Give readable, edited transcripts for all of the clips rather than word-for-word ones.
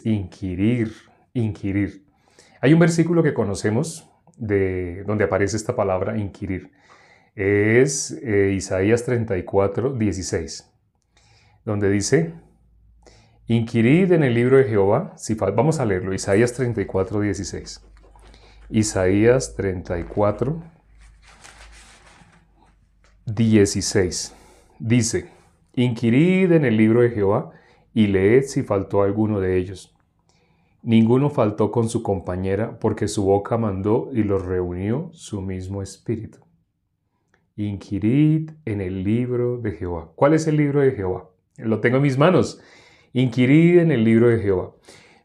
Inquirir, inquirir. Hay un versículo que conocemos de donde aparece esta palabra inquirir. Es Isaías 34:16, donde dice, inquirid en el libro de Jehová. Vamos a leerlo, Isaías 34:16. Isaías 34:16. Dice, inquirid en el libro de Jehová y leed si faltó alguno de ellos. Ninguno faltó con su compañera, porque su boca mandó y los reunió su mismo espíritu. Inquirid en el libro de Jehová. ¿Cuál es el libro de Jehová? Lo tengo en mis manos. Inquirid en el libro de Jehová.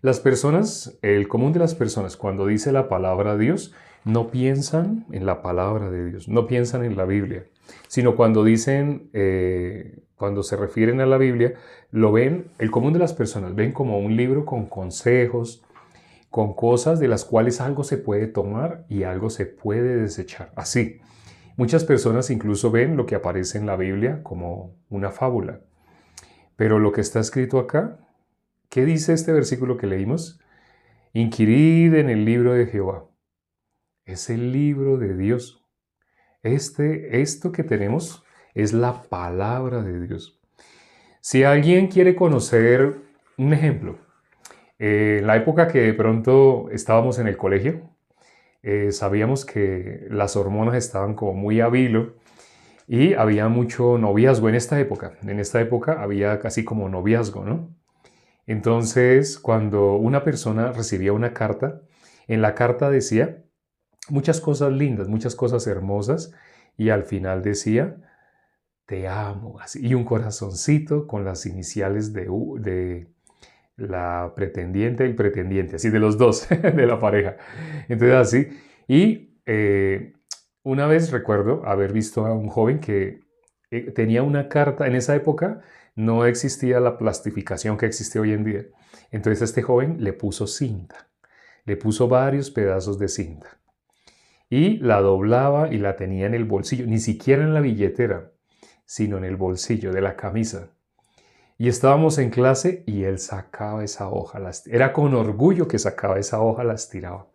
Las personas, el común de las personas, cuando dice la palabra Dios, no piensan en la palabra de Dios, no piensan en la Biblia, sino cuando dicen, cuando se refieren a la Biblia, lo ven, el común de las personas ven como un libro con consejos, con cosas de las cuales algo se puede tomar y algo se puede desechar. Así, muchas personas incluso ven lo que aparece en la Biblia como una fábula. Pero lo que está escrito acá, ¿qué dice este versículo que leímos? Inquirid en el libro de Jehová. Es el libro de Dios. Esto que tenemos es la palabra de Dios. Si alguien quiere conocer un ejemplo, en la época que de pronto estábamos en el colegio, sabíamos que las hormonas estaban como muy a vilo y había mucho noviazgo en esta época. En esta época había casi como noviazgo, ¿no? Entonces, cuando una persona recibía una carta, en la carta decía muchas cosas lindas, muchas cosas hermosas, y al final decía, te amo, así, y un corazoncito con las iniciales de la pretendiente y el pretendiente, así de los dos, de la pareja. Entonces así, y una vez recuerdo haber visto a un joven que tenía una carta, en esa época no existía la plastificación que existe hoy en día. Entonces este joven le puso cinta, le puso varios pedazos de cinta y la doblaba y la tenía en el bolsillo, ni siquiera en la billetera, sino en el bolsillo de la camisa. Y estábamos en clase y él sacaba esa hoja, era con orgullo que sacaba esa hoja, la estiraba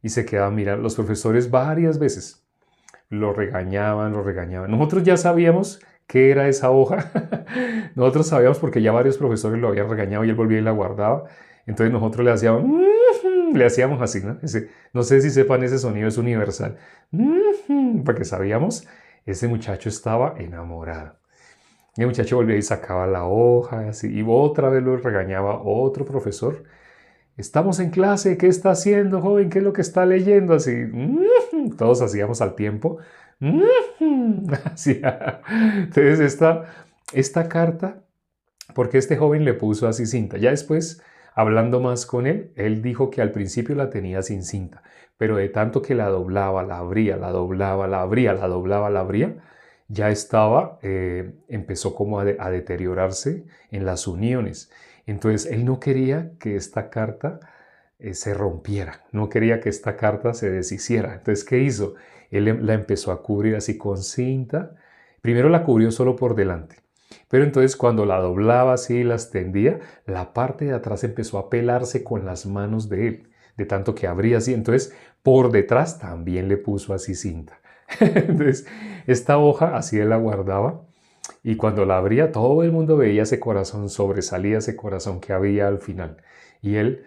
y se quedaba mirando. Los profesores varias veces lo regañaban, lo regañaban. Nosotros ya sabíamos qué era esa hoja. Nosotros sabíamos porque ya varios profesores lo habían regañado y él volvía y la guardaba. Entonces nosotros le hacíamos así, ¿no? No sé si sepan ese sonido, es universal. Porque sabíamos, ese muchacho estaba enamorado. Y el muchacho volvía y sacaba la hoja, así, y otra vez lo regañaba otro profesor. Estamos en clase, ¿qué está haciendo, joven? ¿Qué es lo que está leyendo? Así, todos hacíamos al tiempo. Así, entonces, esta carta, porque este joven le puso así cinta. Ya después, hablando más con él, él dijo que al principio la tenía sin cinta, pero de tanto que la doblaba, la abría, la doblaba, la abría, la doblaba, la abría, ya estaba, empezó como a deteriorarse en las uniones. Entonces él no quería que esta carta se rompiera, no quería que esta carta se deshiciera. Entonces, ¿qué hizo? Él la empezó a cubrir así con cinta. Primero la cubrió solo por delante, pero entonces cuando la doblaba así y la extendía, la parte de atrás empezó a pelarse con las manos de él, de tanto que abría así. Entonces, por detrás también le puso así cinta. Entonces, esta hoja así él la guardaba y cuando la abría todo el mundo veía ese corazón, sobresalía ese corazón que había al final. Y él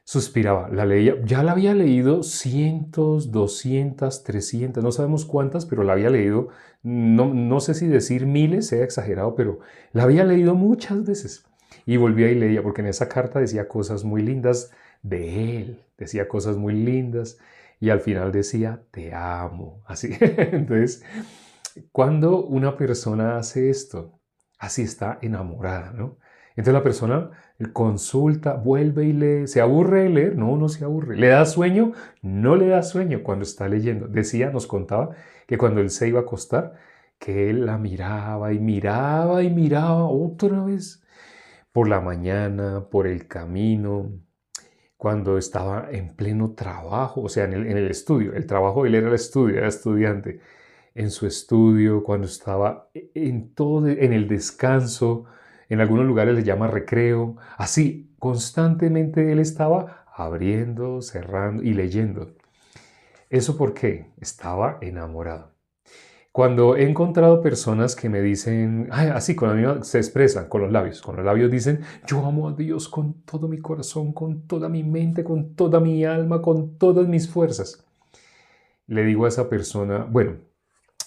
suspiraba, la leía, ya la había leído cientos, 200, 300, no sabemos cuántas, pero la había leído, no sé si decir miles, sea exagerado, pero la había leído muchas veces. Y volvía y leía, porque en esa carta decía cosas muy lindas de él, decía cosas muy lindas, y al final decía, te amo, así. Entonces, cuando una persona hace esto, así está enamorada, ¿no? Entonces la persona consulta, vuelve y lee. ¿Se aburre de leer? No, no se aburre. ¿Le da sueño? No le da sueño cuando está leyendo. Decía, nos contaba que cuando él se iba a acostar, que él la miraba y miraba y miraba otra vez por la mañana, por el camino, cuando estaba en pleno trabajo, o sea, en el estudio. El trabajo de él era el estudio, era estudiante. En su estudio, cuando estaba en todo, en el descanso, en algunos lugares le llama recreo, así, constantemente él estaba abriendo, cerrando y leyendo. ¿Eso por qué? Estaba enamorado. Cuando he encontrado personas que me dicen, "Ay, así con la misma, se expresan con los labios dicen, yo amo a Dios con todo mi corazón, con toda mi mente, con toda mi alma, con todas mis fuerzas. Le digo a esa persona, bueno,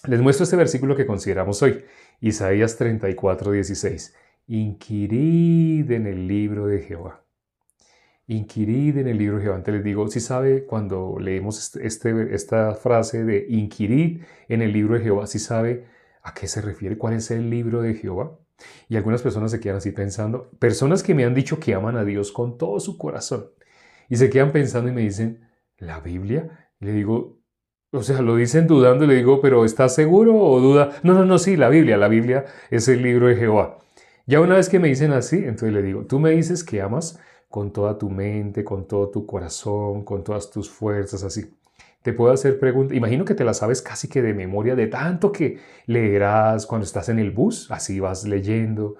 les muestro este versículo que consideramos hoy, Isaías 34:16. Inquirid en el libro de Jehová. Inquirid en el libro de Jehová. Antes les digo, si sabe cuando leemos esta frase de inquirid en el libro de Jehová, si sabe a qué se refiere, cuál es el libro de Jehová. Y algunas personas se quedan así pensando, personas que me han dicho que aman a Dios con todo su corazón y se quedan pensando y me dicen, ¿la Biblia? Y le digo, o sea, lo dicen dudando y le digo, pero ¿estás seguro o duda? No, no, no, sí, la Biblia es el libro de Jehová. Ya una vez que me dicen así, entonces le digo, tú me dices que amas con toda tu mente, con todo tu corazón, con todas tus fuerzas, así. Te puedo hacer preguntas, imagino que te las sabes casi que de memoria, de tanto que leerás cuando estás en el bus, así vas leyendo,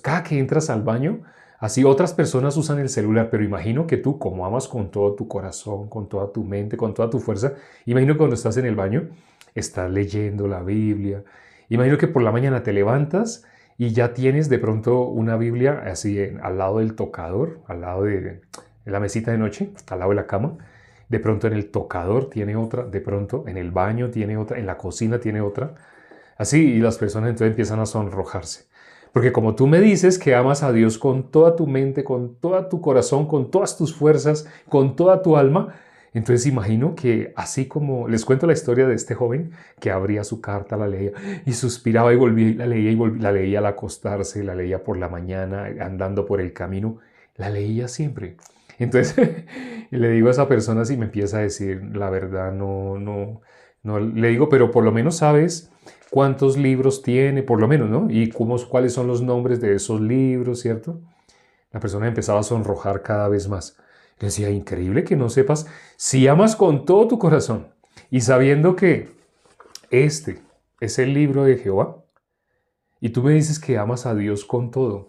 cada que entras al baño, así otras personas usan el celular, pero imagino que tú, como amas con todo tu corazón, con toda tu mente, con toda tu fuerza, imagino que cuando estás en el baño, estás leyendo la Biblia, imagino que por la mañana te levantas y ya tienes de pronto una Biblia así al lado del tocador, al lado de la mesita de noche, al lado de la cama. De pronto en el tocador tiene otra, de pronto en el baño tiene otra, en la cocina tiene otra. Así, y las personas entonces empiezan a sonrojarse. Porque como tú me dices que amas a Dios con toda tu mente, con todo tu corazón, con todas tus fuerzas, con toda tu alma, entonces imagino que así como les cuento la historia de este joven que abría su carta, la leía y suspiraba y volvía y la leía y la leía al acostarse, la leía por la mañana, andando por el camino, la leía siempre. Entonces le digo a esa persona si me empieza a decir la verdad, no, le digo, pero por lo menos sabes cuántos libros tiene, por lo menos, ¿no? Y cuáles son los nombres de esos libros, ¿cierto? La persona empezaba a sonrojar cada vez más. Le decía, increíble que no sepas si amas con todo tu corazón y sabiendo que este es el libro de Jehová y tú me dices que amas a Dios con todo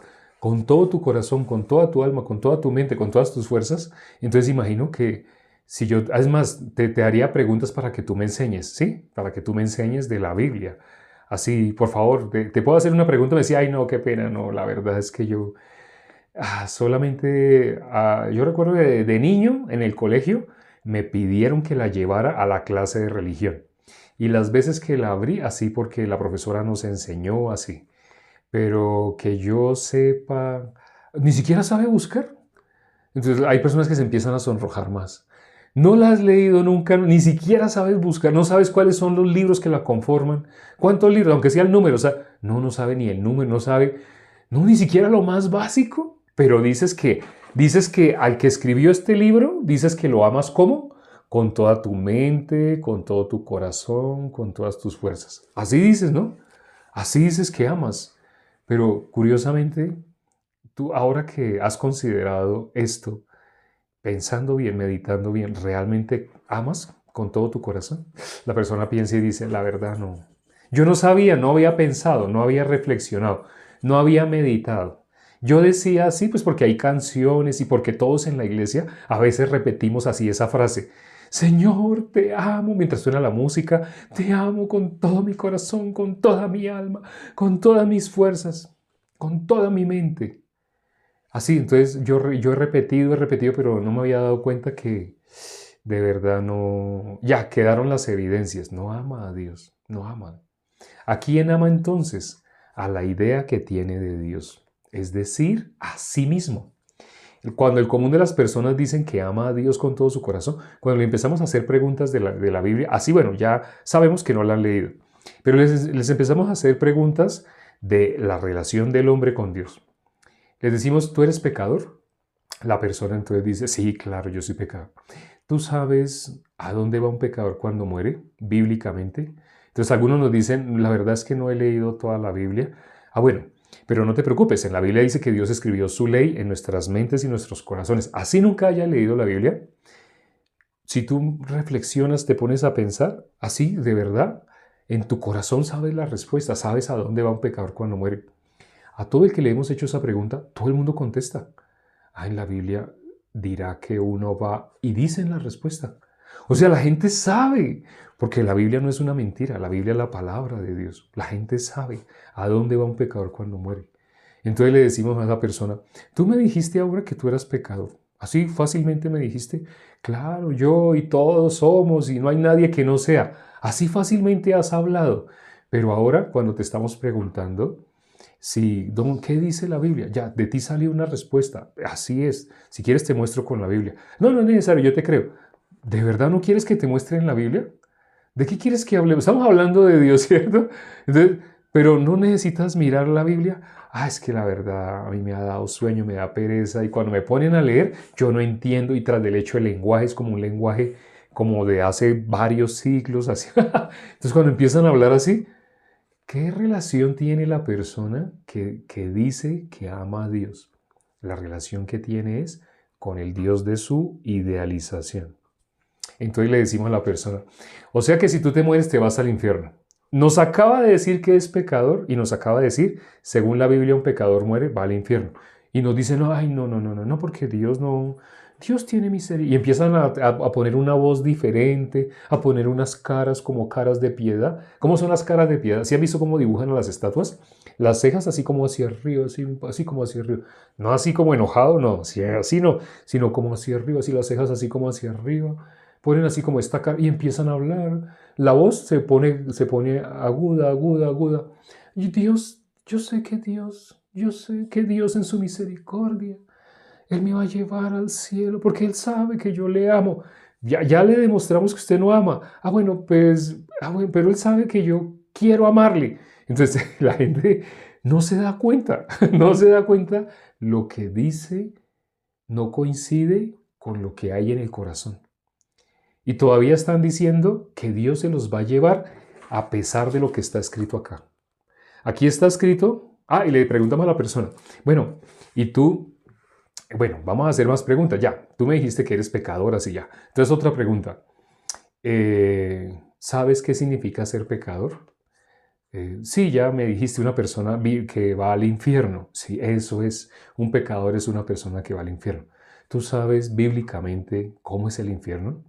tu corazón, con toda tu alma, con toda tu mente, con todas tus fuerzas, entonces imagino que si yo, es más, te haría preguntas para que tú me enseñes, ¿sí? Para que tú me enseñes de la Biblia. Así, por favor, te puedo hacer una pregunta. Me decía, ay, no, qué pena, no, la verdad es que yo solamente, yo recuerdo que de niño en el colegio me pidieron que la llevara a la clase de religión. Y las veces que la abrí, así porque la profesora nos enseñó así. Pero que yo sepa, ni siquiera sabe buscar. Entonces hay personas que se empiezan a sonrojar más. No la has leído nunca, ni siquiera sabes buscar, no sabes cuáles son los libros que la conforman. ¿Cuántos libros? Aunque sea el número, o sea, no sabe ni el número, no sabe, no, ni siquiera lo más básico. Pero dices que al que escribió este libro, dices que lo amas ¿cómo? Con toda tu mente, con todo tu corazón, con todas tus fuerzas. Así dices, ¿no? Así dices que amas. Pero curiosamente, tú ahora que has considerado esto, pensando bien, meditando bien, ¿realmente amas con todo tu corazón? La persona piensa y dice, la verdad no. Yo no sabía, no había pensado, no había reflexionado, no había meditado. Yo decía así, pues porque hay canciones y porque todos en la iglesia a veces repetimos así esa frase. Señor, te amo, mientras suena la música, te amo con todo mi corazón, con toda mi alma, con todas mis fuerzas, con toda mi mente. Así, entonces yo he repetido, pero no me había dado cuenta que de verdad no... Ya, quedaron las evidencias. No ama a Dios, no ama. ¿A quién ama entonces? A la idea que tiene de Dios, es decir, a sí mismo. Cuando el común de las personas dicen que ama a Dios con todo su corazón, cuando le empezamos a hacer preguntas de la Biblia, así bueno, ya sabemos que no la han leído, pero les empezamos a hacer preguntas de la relación del hombre con Dios. Les decimos, ¿tú eres pecador? La persona entonces dice, sí, claro, yo soy pecador. ¿Tú sabes a dónde va un pecador cuando muere, bíblicamente? Entonces algunos nos dicen, la verdad es que no he leído toda la Biblia. Bueno, pero no te preocupes, en la Biblia dice que Dios escribió su ley en nuestras mentes y nuestros corazones. Así nunca haya leído la Biblia, si tú reflexionas, te pones a pensar, así, de verdad, en tu corazón sabes la respuesta, sabes a dónde va un pecador cuando muere. A todo el que le hemos hecho esa pregunta, todo el mundo contesta. En la Biblia dirá que uno va y dicen la respuesta. O sea, la gente sabe, porque la Biblia no es una mentira, la Biblia es la palabra de Dios. La gente sabe a dónde va un pecador cuando muere. Entonces le decimos a esa persona, tú me dijiste ahora que tú eras pecador. Así fácilmente me dijiste, claro, yo y todos somos y no hay nadie que no sea. Así fácilmente has hablado. Pero ahora cuando te estamos preguntando, si, don, ¿qué dice la Biblia? Ya, de ti salió una respuesta. Así es. Si quieres te muestro con la Biblia. No, no es necesario, yo te creo. ¿De verdad no quieres que te muestre en la Biblia? ¿De qué quieres que hablemos? Estamos hablando de Dios, ¿cierto? Entonces, pero no necesitas mirar la Biblia. Es que la verdad a mí me ha dado sueño, me da pereza y cuando me ponen a leer yo no entiendo y tras del hecho el lenguaje es como un lenguaje como de hace varios siglos. Así. Entonces cuando empiezan a hablar así, ¿qué relación tiene la persona que dice que ama a Dios? La relación que tiene es con el Dios de su idealización. Entonces le decimos a la persona, o sea que si tú te mueres te vas al infierno. Nos acaba de decir que es pecador y nos acaba de decir, según la Biblia, un pecador muere, va al infierno. Y nos dicen, no, ay, no, no, no, no, no, porque Dios no, Dios tiene misericordia. Y empiezan a poner una voz diferente, a poner unas caras como caras de piedad. ¿Cómo son las caras de piedad? ¿Sí han visto cómo dibujan a las estatuas? Las cejas así como hacia arriba, así como hacia arriba. No así como enojado, no, así no, sino como hacia arriba, así las cejas así como hacia arriba. Ponen así como esta cara y empiezan a hablar. La voz se pone aguda, aguda, aguda. Y Dios, yo sé que Dios en su misericordia, Él me va a llevar al cielo porque Él sabe que yo le amo. Ya le demostramos que usted no ama. Bueno, pues, bueno, pero Él sabe que yo quiero amarle. Entonces la gente no se da cuenta, no se da cuenta lo que dice no coincide con lo que hay en el corazón. Y todavía están diciendo que Dios se los va a llevar a pesar de lo que está escrito acá. Aquí está escrito, y le preguntamos a la persona, bueno, y tú, bueno, vamos a hacer más preguntas, ya, tú me dijiste que eres pecador, así ya. Entonces otra pregunta, ¿sabes qué significa ser pecador? Sí, ya me dijiste una persona que va al infierno. Sí, eso es, un pecador es una persona que va al infierno. ¿Tú sabes bíblicamente cómo es el infierno?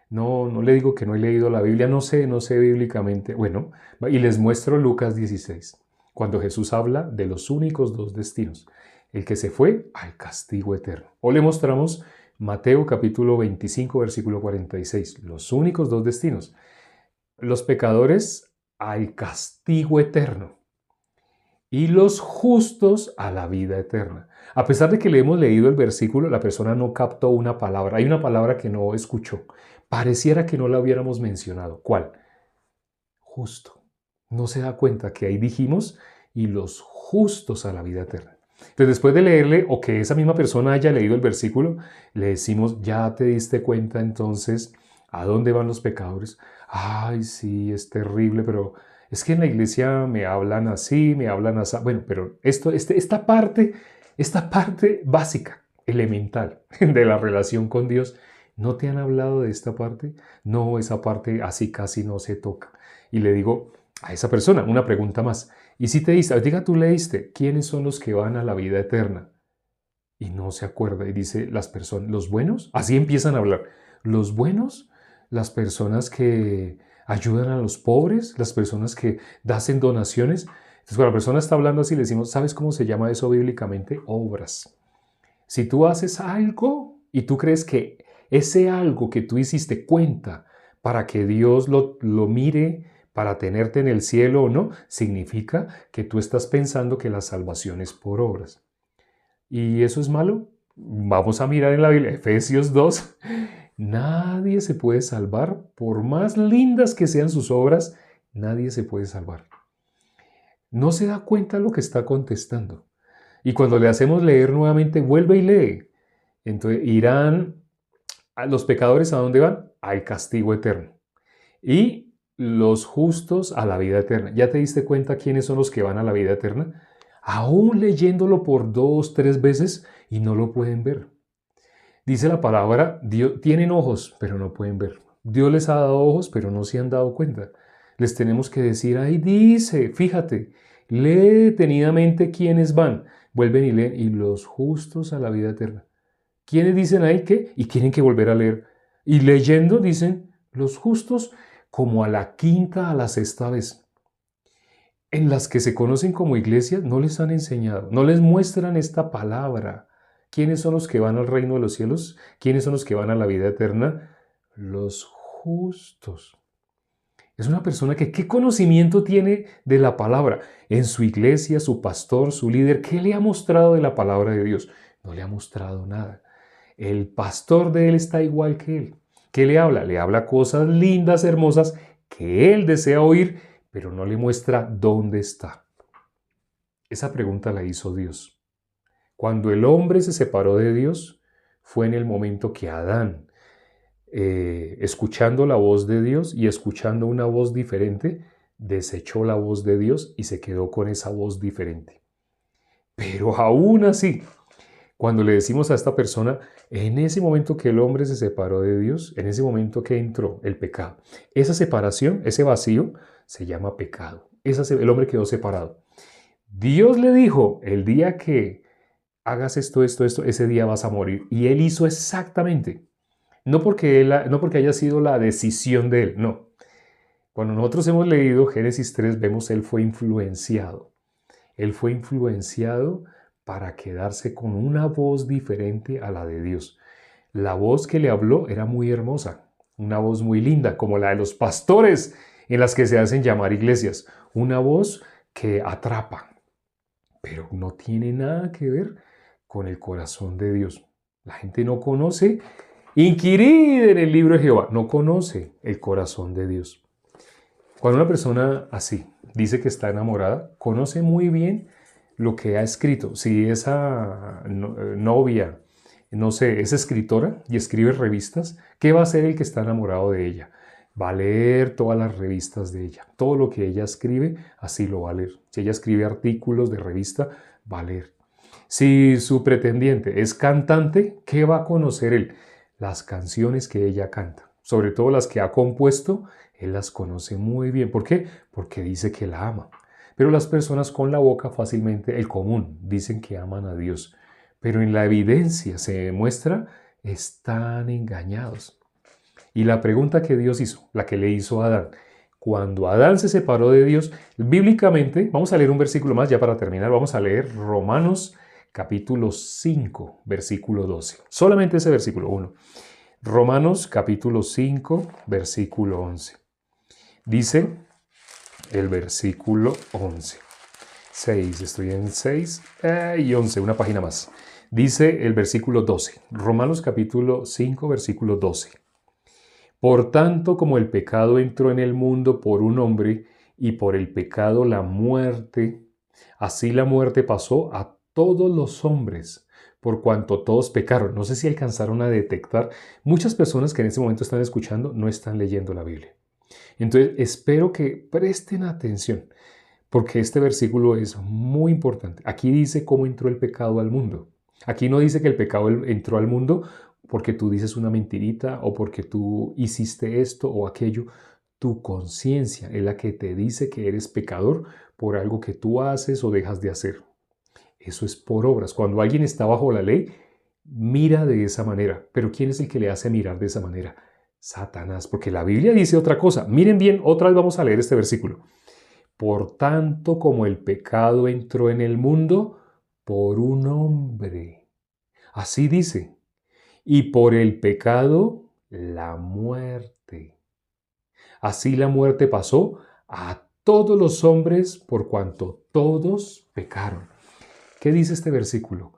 No, no le digo que no he leído la Biblia, no sé bíblicamente. Bueno, y les muestro Lucas 16, cuando Jesús habla de los únicos dos destinos, el que se fue al castigo eterno. O le mostramos Mateo capítulo 25, versículo 46, los únicos dos destinos, los pecadores al castigo eterno y los justos a la vida eterna. A pesar de que le hemos leído el versículo, la persona no captó una palabra. Hay una palabra que no escuchó. Pareciera que no la hubiéramos mencionado. ¿Cuál? Justo. No se da cuenta que ahí dijimos y los justos a la vida eterna. Entonces, después de leerle o que esa misma persona haya leído el versículo, le decimos, ¿ya te diste cuenta entonces a dónde van los pecadores? Ay, sí, es terrible, pero es que en la iglesia me hablan así, me hablan así. Bueno, pero esta parte básica, elemental de la relación con Dios, ¿no te han hablado de esta parte? No, esa parte así casi no se toca. Y le digo a esa persona una pregunta más. Y si te dice, diga tú leíste, ¿quiénes son los que van a la vida eterna? Y no se acuerda y dice, las personas, los buenos, así empiezan a hablar. Los buenos, las personas que ayudan a los pobres, las personas que hacen donaciones. Entonces, cuando la persona está hablando así, le decimos, ¿sabes cómo se llama eso bíblicamente? Obras. Si tú haces algo y tú crees que ese algo que tú hiciste cuenta para que Dios lo mire, para tenerte en el cielo o no, significa que tú estás pensando que la salvación es por obras. ¿Y eso es malo? Vamos a mirar en la Biblia, Efesios 2. Nadie se puede salvar, por más lindas que sean sus obras, nadie se puede salvar. No se da cuenta lo que está contestando. Y cuando le hacemos leer nuevamente, vuelve y lee. Entonces irán a los pecadores, ¿a dónde van? Al castigo eterno. Y los justos a la vida eterna. ¿Ya te diste cuenta quiénes son los que van a la vida eterna? Aún leyéndolo por 2, 3 veces y no lo pueden ver. Dice la palabra, Dios, tienen ojos, pero no pueden ver. Dios les ha dado ojos, pero no se han dado cuenta. Les tenemos que decir, ahí dice, fíjate, Lee detenidamente quiénes van. Vuelven y leen. Y los justos a la vida eterna. ¿Quiénes dicen ahí qué? Y tienen que volver a leer. Y leyendo dicen los justos como a la quinta, a la sexta vez. En las que se conocen como iglesias no les han enseñado, no les muestran esta palabra. ¿Quiénes son los que van al reino de los cielos? ¿Quiénes son los que van a la vida eterna? Los justos. Es una persona que ¿qué conocimiento tiene de la palabra? En su iglesia, su pastor, su líder, ¿qué le ha mostrado de la palabra de Dios? No le ha mostrado nada. El pastor de él está igual que él. ¿Qué le habla? Le habla cosas lindas, hermosas, que él desea oír, pero no le muestra dónde está. Esa pregunta la hizo Dios. Cuando el hombre se separó de Dios, fue en el momento que Adán, escuchando la voz de Dios y escuchando una voz diferente, desechó la voz de Dios y se quedó con esa voz diferente. Pero aún así, cuando le decimos a esta persona, en ese momento que el hombre se separó de Dios, en ese momento que entró el pecado, esa separación, ese vacío, se llama pecado. El hombre quedó separado. Dios le dijo, el día que hagas esto, ese día vas a morir. Y él hizo exactamente. No porque haya sido la decisión de él, no. Cuando nosotros hemos leído Génesis 3, vemos él fue influenciado. Él fue influenciado para quedarse con una voz diferente a la de Dios. La voz que le habló era muy hermosa, una voz muy linda, como la de los pastores en las que se hacen llamar iglesias. Una voz que atrapa, pero no tiene nada que ver con el corazón de Dios. La gente no conoce, inquirid en el libro de Jehová, no conoce el corazón de Dios. Cuando una persona así dice que está enamorada, conoce muy bien lo que ha escrito. Si esa novia, no sé, es escritora y escribe revistas, ¿qué va a hacer el que está enamorado de ella? Va a leer todas las revistas de ella. Todo lo que ella escribe, así lo va a leer. Si ella escribe artículos de revista, va a leer. Si su pretendiente es cantante, ¿qué va a conocer él? Las canciones que ella canta, sobre todo las que ha compuesto, él las conoce muy bien. ¿Por qué? Porque dice que la ama. Pero las personas con la boca fácilmente, el común, dicen que aman a Dios. Pero en la evidencia se demuestra, están engañados. Y la pregunta que Dios hizo, la que le hizo a Adán, cuando Adán se separó de Dios, bíblicamente, vamos a leer un versículo más ya para terminar, vamos a leer Romanos capítulo 5, versículo 12. Solamente ese versículo 1. Romanos capítulo 5, versículo 11. Dice el versículo 11. 6, estoy en 6 y 11, una página más. Dice el versículo 12. Romanos capítulo 5, versículo 12. Por tanto, como el pecado entró en el mundo por un hombre, y por el pecado la muerte, así la muerte pasó a todos los hombres, por cuanto todos pecaron. No sé si alcanzaron a detectar. Muchas personas que en este momento están escuchando no están leyendo la Biblia. Entonces, espero que presten atención, porque este versículo es muy importante. Aquí dice cómo entró el pecado al mundo. Aquí no dice que el pecado entró al mundo porque tú dices una mentirita o porque tú hiciste esto o aquello. Tu conciencia es la que te dice que eres pecador por algo que tú haces o dejas de hacer. Eso es por obras. Cuando alguien está bajo la ley, mira de esa manera. Pero ¿quién es el que le hace mirar de esa manera? Satanás, porque la Biblia dice otra cosa. Miren bien, otra vez vamos a leer este versículo. Por tanto, como el pecado entró en el mundo por un hombre. Así dice. Y por el pecado, la muerte. Así la muerte pasó a todos los hombres por cuanto todos pecaron. ¿Qué dice este versículo?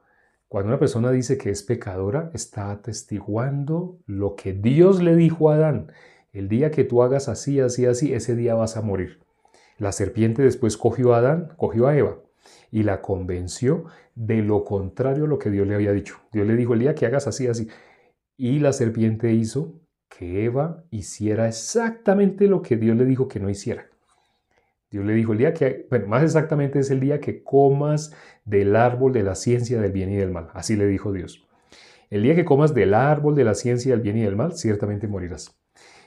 Cuando una persona dice que es pecadora, está atestiguando lo que Dios le dijo a Adán. El día que tú hagas así, así, así, ese día vas a morir. La serpiente después cogió a Adán, cogió a Eva y la convenció de lo contrario a lo que Dios le había dicho. Dios le dijo, el día que hagas así, así. Y la serpiente hizo que Eva hiciera exactamente lo que Dios le dijo que no hiciera. Dios le dijo, el día que, bueno, más exactamente es el día que comas del árbol de la ciencia del bien y del mal. Así le dijo Dios. El día que comas del árbol de la ciencia del bien y del mal, ciertamente morirás.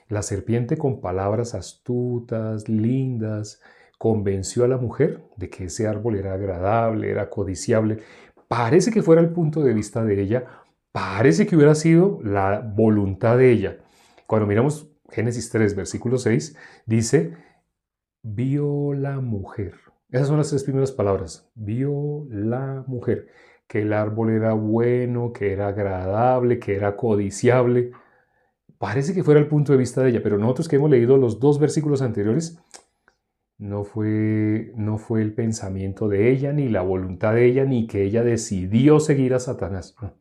La serpiente con palabras astutas, lindas, convenció a la mujer de que ese árbol era agradable, era codiciable. Parece que fuera el punto de vista de ella, parece que hubiera sido la voluntad de ella. Cuando miramos Génesis 3, versículo 6, dice, vio la mujer. Esas son las tres primeras palabras. Vio la mujer. Que el árbol era bueno, que era agradable, que era codiciable. Parece que fuera el punto de vista de ella, pero nosotros que hemos leído los dos versículos anteriores, no fue el pensamiento de ella, ni la voluntad de ella, ni que ella decidió seguir a Satanás, no.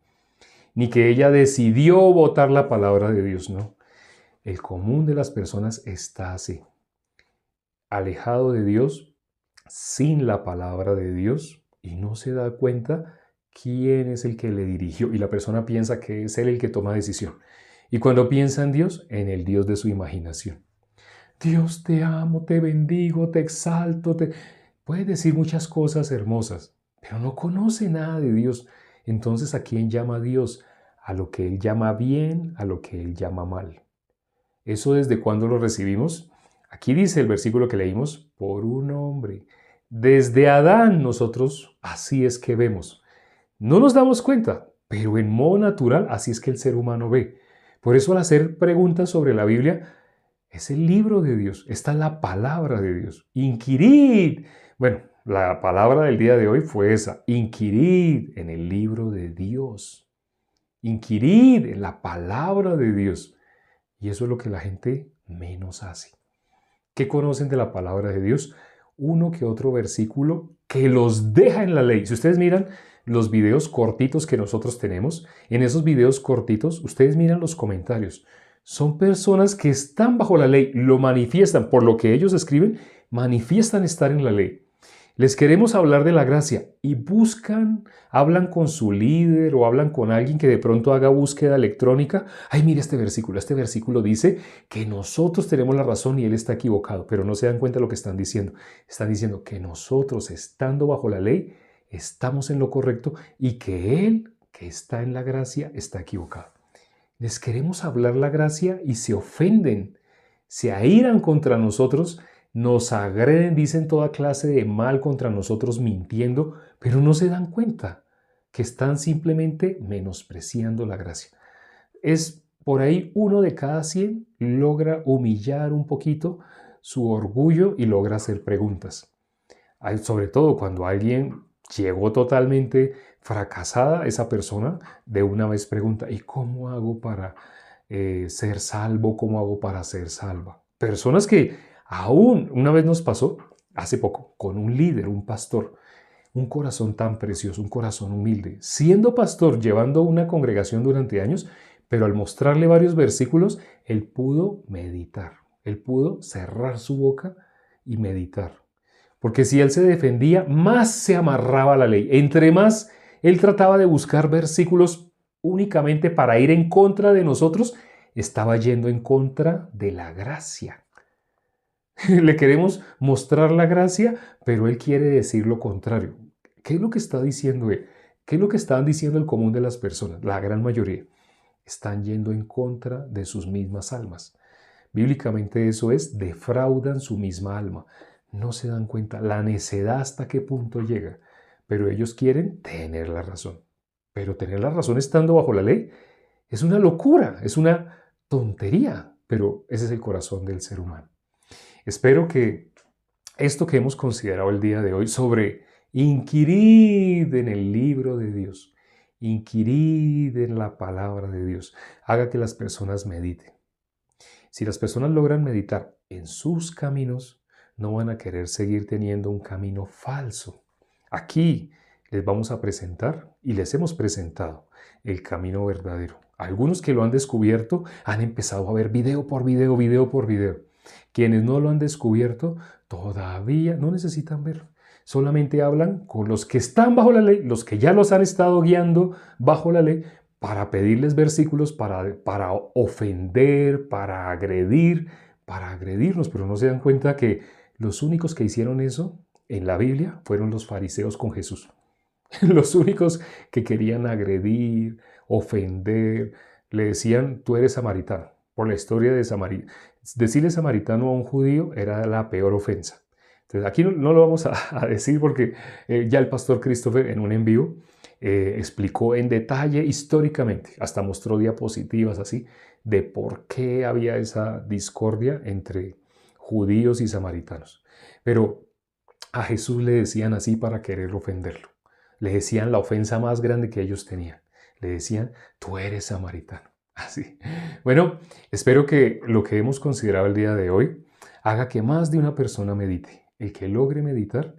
Ni que ella decidió votar la palabra de Dios, no. El común de las personas está así, alejado de Dios, sin la palabra de Dios, y no se da cuenta quién es el que le dirigió. Y la persona piensa que es él el que toma decisión. Y cuando piensa en Dios, en el Dios de su imaginación. Dios te amo, te bendigo, te exalto. Puede decir muchas cosas hermosas, pero no conoce nada de Dios. Entonces, ¿a quién llama Dios? A lo que Él llama bien, a lo que Él llama mal. ¿Eso desde cuándo lo recibimos? Aquí dice el versículo que leímos, por un hombre. Desde Adán nosotros así es que vemos. No nos damos cuenta, pero en modo natural así es que el ser humano ve. Por eso al hacer preguntas sobre la Biblia, es el libro de Dios, está la palabra de Dios. Inquirid. Bueno, la palabra del día de hoy fue esa. Inquirid en el libro de Dios. Inquirid en la palabra de Dios. Y eso es lo que la gente menos hace. ¿Qué conocen de la palabra de Dios? Uno que otro versículo que los deja en la ley. Si ustedes miran los videos cortitos que nosotros tenemos, en esos videos cortitos, ustedes miran los comentarios. Son personas que están bajo la ley, lo manifiestan, por lo que ellos escriben, manifiestan estar en la ley. Les queremos hablar de la gracia y hablan con su líder o hablan con alguien que de pronto haga búsqueda electrónica. Ay, mire este versículo dice que nosotros tenemos la razón y él está equivocado, pero no se dan cuenta de lo que están diciendo. Están diciendo que nosotros, estando bajo la ley, estamos en lo correcto y que él, que está en la gracia, está equivocado. Les queremos hablar la gracia y se ofenden, se airan contra nosotros, nos agreden, dicen toda clase de mal contra nosotros mintiendo, pero no se dan cuenta que están simplemente menospreciando la gracia. Es por ahí 1 de cada 100 logra humillar un poquito su orgullo y logra hacer preguntas. Sobre todo cuando alguien llegó totalmente fracasada, esa persona de una vez pregunta, ¿y cómo hago para ser salvo? ¿Cómo hago para ser salva? Personas que aún una vez nos pasó, hace poco, con un líder, un pastor, un corazón tan precioso, un corazón humilde, siendo pastor, llevando una congregación durante años, pero al mostrarle varios versículos, él pudo meditar, él pudo cerrar su boca y meditar. Porque si él se defendía, más se amarraba a la ley. Entre más él trataba de buscar versículos únicamente para ir en contra de nosotros, estaba yendo en contra de la gracia. Le queremos mostrar la gracia, pero él quiere decir lo contrario. ¿Qué es lo que está diciendo él? ¿Qué es lo que están diciendo el común de las personas? La gran mayoría. Están yendo en contra de sus mismas almas. Bíblicamente eso es, defraudan su misma alma. No se dan cuenta la necedad hasta qué punto llega. Pero ellos quieren tener la razón. Pero tener la razón estando bajo la ley es una locura, es una tontería. Pero ese es el corazón del ser humano. Espero que esto que hemos considerado el día de hoy sobre inquirid en el libro de Dios, inquirid en la palabra de Dios, haga que las personas mediten. Si las personas logran meditar en sus caminos, no van a querer seguir teniendo un camino falso. Aquí les vamos a presentar y les hemos presentado el camino verdadero. Algunos que lo han descubierto han empezado a ver video por video, video por video. Quienes no lo han descubierto todavía no necesitan ver. Solamente hablan con los que están bajo la ley, los que ya los han estado guiando bajo la ley, para pedirles versículos, para ofender, para agredirnos, pero no se dan cuenta que los únicos que hicieron eso en la Biblia fueron los fariseos con Jesús. Los únicos que querían agredir, ofender, le decían, tú eres samaritano. Por la historia de Samaria, decirle samaritano a un judío era la peor ofensa. Entonces, aquí no lo vamos a decir porque ya el pastor Christopher en un envío explicó en detalle históricamente, hasta mostró diapositivas así, de por qué había esa discordia entre judíos y samaritanos. Pero a Jesús le decían así para querer ofenderlo. Le decían la ofensa más grande que ellos tenían. Le decían, tú eres samaritano. Así. Bueno, espero que lo que hemos considerado el día de hoy haga que más de una persona medite. El que logre meditar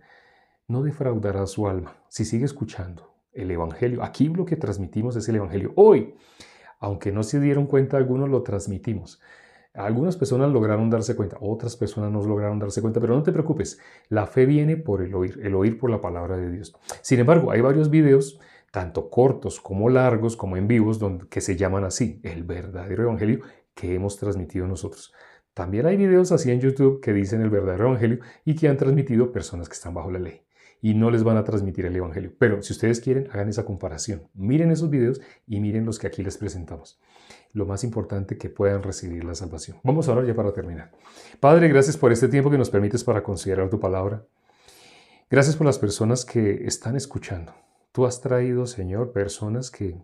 no defraudará su alma si sigue escuchando el Evangelio. Aquí lo que transmitimos es el Evangelio. Hoy, aunque no se dieron cuenta, algunos lo transmitimos. Algunas personas lograron darse cuenta, otras personas no lograron darse cuenta, pero no te preocupes, la fe viene por el oír por la palabra de Dios. Sin embargo, hay varios videos, tanto cortos como largos, como en vivos, que se llaman así, el verdadero evangelio que hemos transmitido nosotros. También hay videos así en YouTube que dicen el verdadero evangelio y que han transmitido personas que están bajo la ley y no les van a transmitir el evangelio. Pero si ustedes quieren, hagan esa comparación. Miren esos videos y miren los que aquí les presentamos. Lo más importante, que puedan recibir la salvación. Vamos a orar ya para terminar. Padre, gracias por este tiempo que nos permites para considerar tu palabra. Gracias por las personas que están escuchando. Tú has traído, Señor, personas que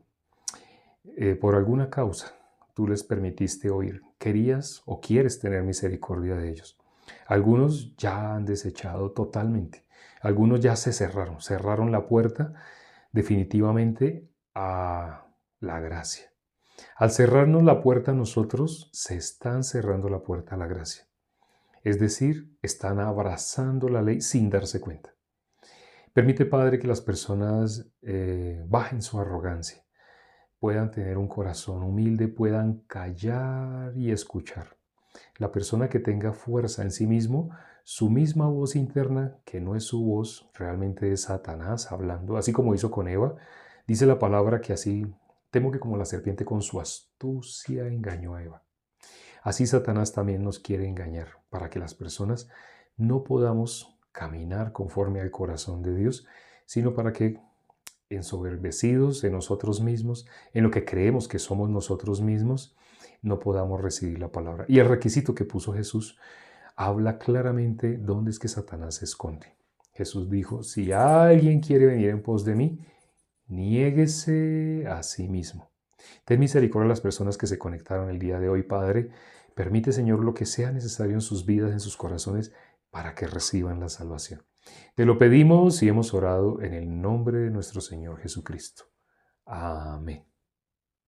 por alguna causa tú les permitiste oír. Querías o quieres tener misericordia de ellos. Algunos ya han desechado totalmente. Algunos ya se cerraron la puerta definitivamente a la gracia. Al cerrarnos la puerta a nosotros, se están cerrando la puerta a la gracia. Es decir, están abrazando la ley sin darse cuenta. Permite, Padre, que las personas bajen su arrogancia, puedan tener un corazón humilde, puedan callar y escuchar. La persona que tenga fuerza en sí mismo, su misma voz interna, que no es su voz, realmente es Satanás hablando, así como hizo con Eva, dice la palabra que así, temo que como la serpiente con su astucia engañó a Eva. Así Satanás también nos quiere engañar para que las personas no podamos caminar conforme al corazón de Dios, sino para que ensoberbecidos en nosotros mismos, en lo que creemos que somos nosotros mismos, no podamos recibir la palabra. Y el requisito que puso Jesús habla claramente dónde es que Satanás se esconde. Jesús dijo, si alguien quiere venir en pos de mí, niéguese a sí mismo. Ten misericordia de las personas que se conectaron el día de hoy, Padre. Permite, Señor, lo que sea necesario en sus vidas, en sus corazones, para que reciban la salvación. Te lo pedimos y hemos orado en el nombre de nuestro Señor Jesucristo. Amén.